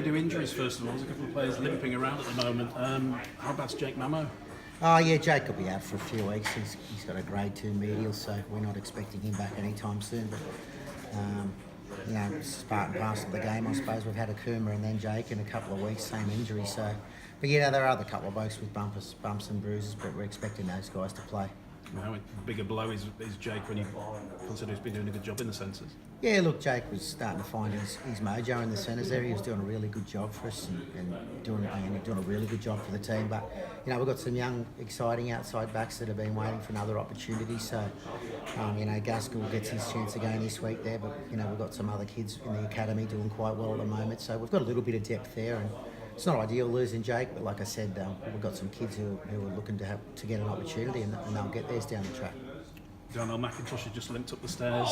do injuries first of all. There's a couple of players limping around at the moment. How bad's Jake Mamo? Oh yeah, Jake will be out for a few weeks. He's got a grade 2 medial, so we're not expecting him back anytime soon. But it's part and parcel of the game, I suppose. We've had Akuma and then Jake in a couple of weeks, same injury. So, but there are other couple of blokes with bumps and bruises, but we're expecting those guys to play. How big a blow is Jake when you consider he's been doing a good job in the centres? Yeah, look, Jake was starting to find his mojo in the centres there. He was doing a really good job for us and doing a really good job for the team. But, we've got some young, exciting outside backs that have been waiting for another opportunity. So, Gaskell gets his chance again this week there. But, we've got some other kids in the academy doing quite well at the moment. So we've got a little bit of depth there. And it's not ideal losing Jake, but like I said, we've got some kids who are looking to get an opportunity and they'll get theirs down the track. Darnell McIntosh has just limped up the stairs.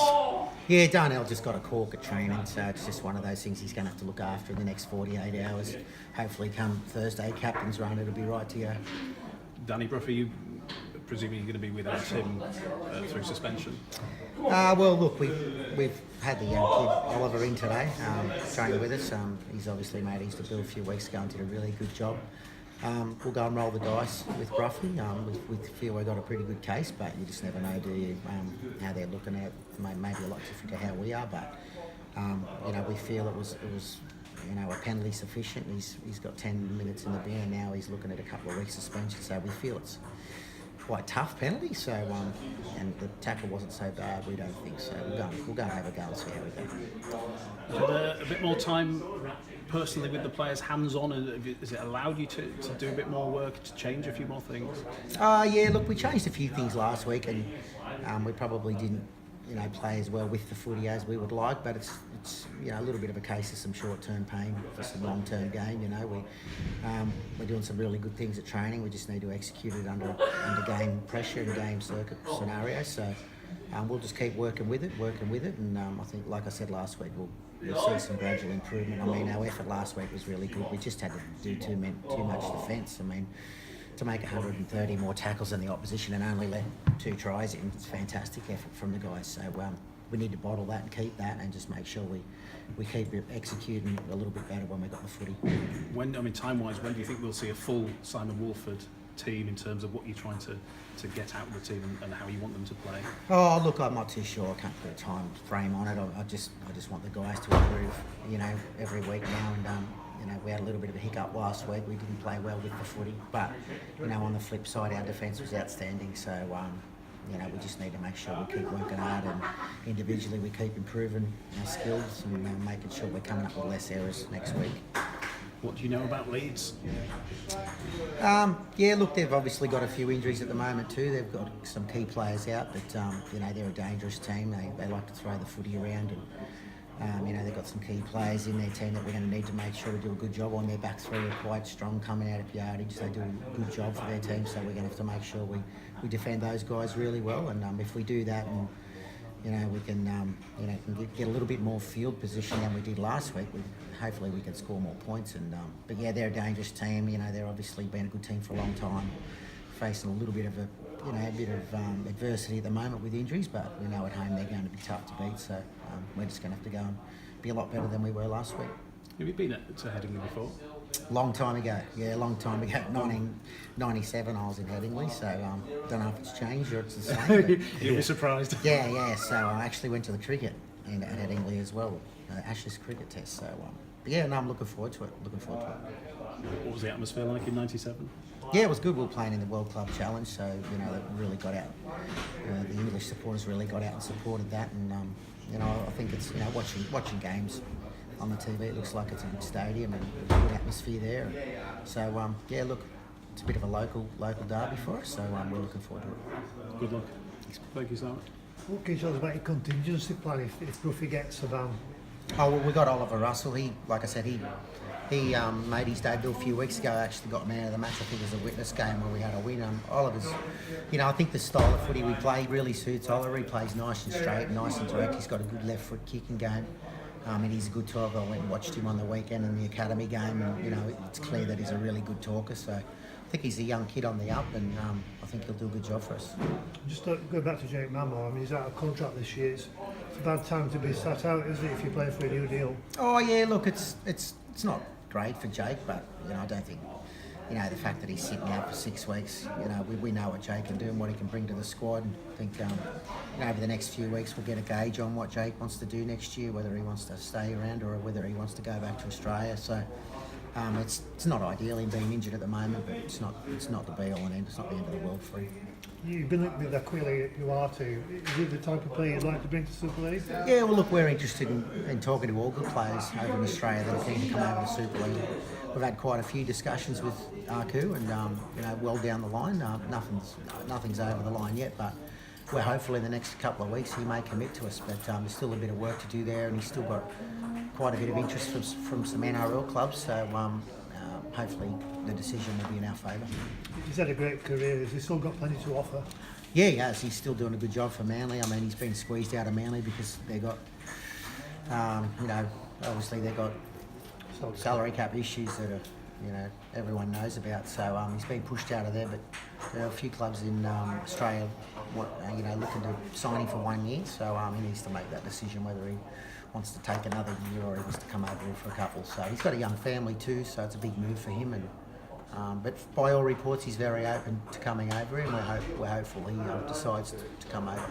Yeah, Darnell just got a cork at training, so it's just one of those things he's going to have to look after in the next 48 hours. Hopefully come Thursday, captain's run, it'll be right to go. Danny Bruff, are you presuming you're going to be without him through suspension? Well, look, we've had the young kid Oliver in today, training with us. He's obviously made his debut a few weeks ago and did a really good job. We'll go and roll the dice with Bruffy. We feel we've got a pretty good case, but you just never know, do you, how they're looking at it. Maybe a lot different to how we are, but we feel it was a penalty sufficient. He's got 10 minutes in the bin and now he's looking at a couple of weeks suspension, so we feel it's quite tough penalty. So and the tackle wasn't so bad, we don't think so. We'll go and have a go and see how we go. Had a bit more time personally with the players hands-on, and has it allowed you to do a bit more work, to change a few more things? Yeah, look, we changed a few things last week and we probably didn't play as well with the footy as we would like, but it's a little bit of a case of some short-term pain for some long-term gain. We're doing some really good things at training. We just need to execute it under game pressure and game circuit scenarios. So we'll just keep working with it, and I think, like I said last week, we'll see some gradual improvement. Our effort last week was really good. We just had to do too much defence. To make 130 more tackles than the opposition and only let 2 tries in, it's fantastic effort from the guys. So we need to bottle that and keep that and just make sure we keep executing a little bit better when we got the footy. Time-wise, when do you think we'll see a full Simon Woolford team in terms of what you're trying to get out of the team and how you want them to play? Oh, look, I'm not too sure. I can't put a time frame on it. I just want the guys to improve, every week now. And we had a little bit of a hiccup last week. We didn't play well with the footy, but on the flip side, our defence was outstanding. So we just need to make sure we keep working hard and individually we keep improving our skills and making sure we're coming up with less errors next week. What do you know about Leeds? Look, they've obviously got a few injuries at the moment too. They've got some key players out, but they're a dangerous team. They like to throw the footy around, and they've got some key players in their team that we're going to need to make sure we do a good job on. Their back three are quite strong coming out of yardage. They do a good job for their team, so we're going to have to make sure we defend those guys really well. And if we do that, and we can get a little bit more field position than we did last week, hopefully we can score more points. But they're a dangerous team. They're obviously been a good team for a long time, facing a little bit of adversity at the moment with injuries, but we know at home they're going to be tough to beat, so we're just going to have to go and be a lot better than we were last week. Have you been to Headingley before? Long time ago, 1997 I was in Headingley, so don't know if it's changed or it's the same. You'll be surprised. Yeah, so I actually went to the cricket at Headingley as well, Ashes cricket test, so I'm looking forward to it. What was the atmosphere like in '97? Yeah, it was good. We were playing in the World Club Challenge, so that really got out. The English supporters really got out and supported that, and I think it's watching games on the TV. It looks like it's a good stadium and a good atmosphere there. So look, it's a bit of a local derby for us. So we're looking forward to it. Good luck. Thank you so much. What can you tell us about your contingency plan if Bruffy gets a ban? Oh, well, we got Oliver Russell. He made his debut a few weeks ago. Actually got man of the match. I think it was a witness game where we had a win. Oliver's, I think the style of footy we play really suits Oliver. He plays nice and straight, nice and direct. He's got a good left foot kicking game. And he's a good talker. I went and watched him on the weekend in the academy game, and it's clear that he's a really good talker. So I think he's a young kid on the up, and I think he'll do a good job for us. Just going back to Jake Mamo, he's out of contract this year. It's a bad time to be sat out, isn't it, if you play for a new deal? Oh yeah, look, it's not great for Jake, but I don't think the fact that he's sitting out for 6 weeks, we know what Jake can do and what he can bring to the squad. And I think over the next few weeks we'll get a gauge on what Jake wants to do next year, whether he wants to stay around or whether he wants to go back to Australia. So it's not ideal him being injured at the moment, but it's not the be all and end. It's not the end of the world for him. You've been linked with Aquila, you are too. Is it the type of player you'd like to bring to Super League? Yeah, well, look, we're interested in talking to all good players over in Australia that are keen to come over to Super League. We've had quite a few discussions with Arku, and well down the line. Nothing's over the line yet, but we're hopeful in the next couple of weeks he may commit to us. But there's still a bit of work to do there, and he's still got quite a bit of interest from some NRL clubs. So hopefully the decision will be in our favour. He's had a great career. Has he still got plenty to offer? Yeah, he has. He's still doing a good job for Manly. I mean, he's been squeezed out of Manly because they got, obviously they got salary cap issues that are, everyone knows about. So he's been pushed out of there. But there are a few clubs in Australia, looking to sign him for 1 year. So he needs to make that decision whether he wants to take another year or he wants to come over here for a couple. So he's got a young family too, so it's a big move for him. But by all reports, he's very open to coming over, and we're hopeful he decides to come over.